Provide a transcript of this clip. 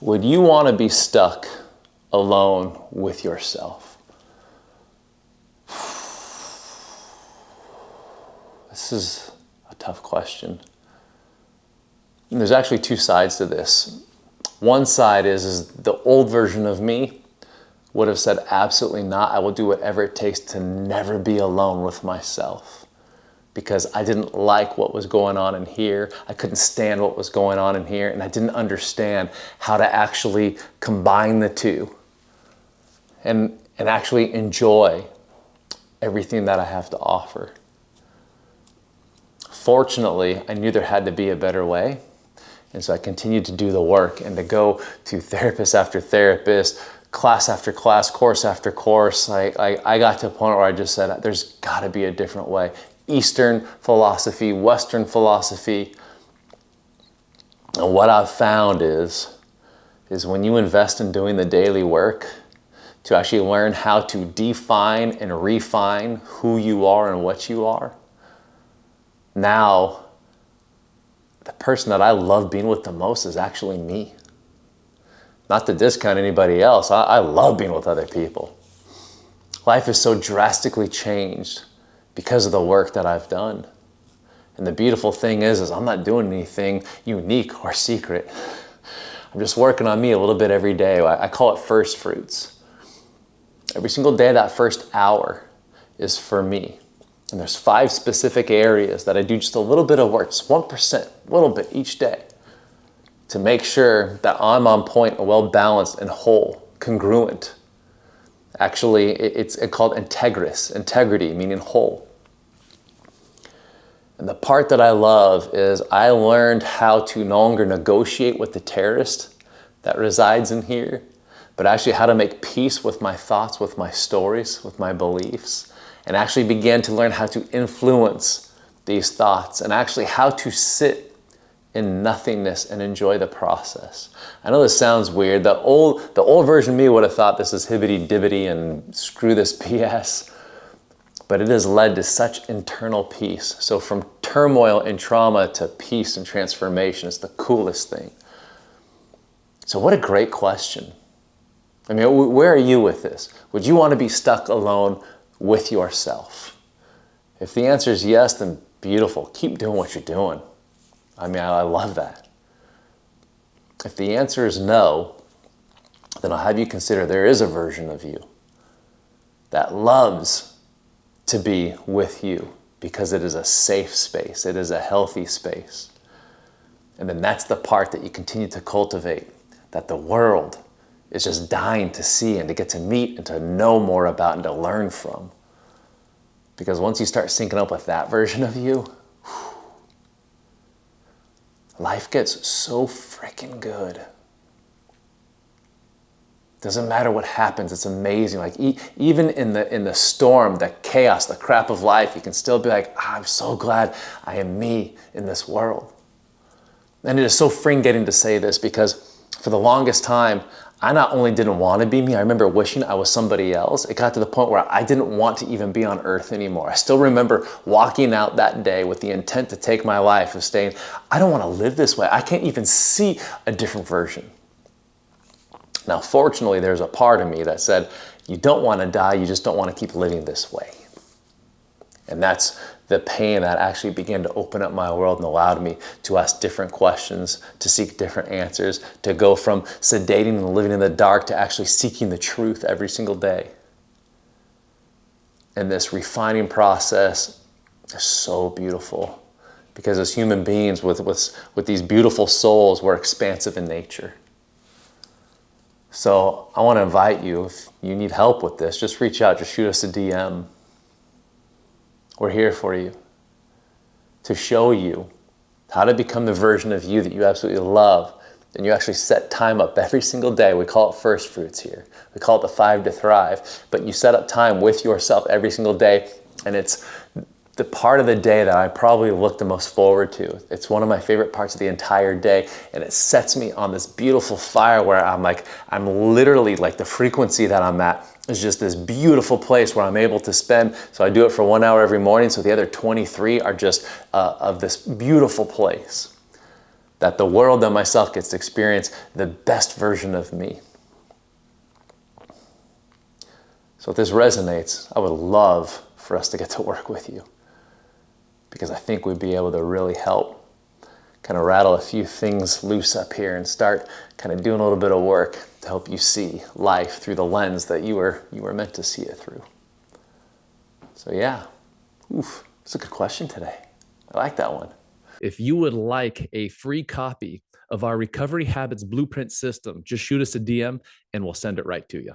Would you want to be stuck alone with yourself? This is a tough question. And there's actually two sides to this. One side is the old version of me would have said, absolutely not. I will do whatever it takes to never be alone with myself, because I didn't like what was going on in here. I couldn't stand what was going on in here, and I didn't understand how to actually combine the two and actually enjoy everything that I have to offer. Fortunately, I knew there had to be a better way. And so I continued to do the work and to go to therapist after therapist, class after class, course after course. I got to a point where I just said, there's got to be a different way. Eastern philosophy, Western philosophy. And what I've found is when you invest in doing the daily work to actually learn how to define and refine who you are and what you are, now the person that I love being with the most is actually me. Not to discount anybody else. I love being with other people. Life is so drastically changed because of the work that I've done. And the beautiful thing is I'm not doing anything unique or secret. I'm just working on me a little bit every day. I call it first fruits. Every single day, that first hour is for me. And there's 5 specific areas that I do just a little bit of work, just 1%, a little bit each day, to make sure that I'm on point, well-balanced and whole, congruent. Actually, it's called integrity, meaning whole. And the part that I love is I learned how to no longer negotiate with the terrorist that resides in here, but actually how to make peace with my thoughts, with my stories, with my beliefs, and actually began to learn how to influence these thoughts and actually how to sit in nothingness and enjoy the process. I know this sounds weird. The old version of me would have thought this is hibbity-dibbity and screw this BS, but it has led to such internal peace. So from turmoil and trauma to peace and transformation, it's the coolest thing. So what a great question. I mean, where are you with this? Would you want to be stuck alone with yourself? If the answer is yes, then beautiful. Keep doing what you're doing. I mean, I love that. If the answer is no, then I'll have you consider there is a version of you that loves to be with you because it is a safe space. It is a healthy space. And then that's the part that you continue to cultivate, that the world is just dying to see and to get to meet and to know more about and to learn from. Because once you start syncing up with that version of you, life gets so freaking good. Doesn't matter what happens, it's amazing. Like even in the storm, the chaos, the crap of life, you can still be like, I'm so glad I am me in this world. And it is so freeing getting to say this because for the longest time, I not only didn't want to be me, I remember wishing I was somebody else. It got to the point where I didn't want to even be on earth anymore. I still remember walking out that day with the intent to take my life of saying, I don't want to live this way. I can't even see a different version. Now, fortunately, there's a part of me that said, you don't want to die, you just don't want to keep living this way. And that's the pain that actually began to open up my world and allowed me to ask different questions, to seek different answers, to go from sedating and living in the dark to actually seeking the truth every single day. And this refining process is so beautiful because as human beings with these beautiful souls, we're expansive in nature. So I want to invite you, if you need help with this, just reach out, just shoot us a DM. We're here for you to show you how to become the version of you that you absolutely love. And you actually set time up every single day. We call it first fruits here. We call it the 5 to thrive. But you set up time with yourself every single day. And it's the part of the day that I probably look the most forward to. It's one of my favorite parts of the entire day. And it sets me on this beautiful fire where I'm literally like the frequency that I'm at is just this beautiful place where I'm able to spend. So I do it for 1 hour every morning. So the other 23 are just of this beautiful place that the world and myself gets to experience the best version of me. So if this resonates, I would love for us to get to work with you, because I think we'd be able to really help kind of rattle a few things loose up here and start kind of doing a little bit of work to help you see life through the lens that you were meant to see it through. So yeah, it's a good question today. I like that one. If you would like a free copy of our Recovery Habits Blueprint system, just shoot us a DM and we'll send it right to you.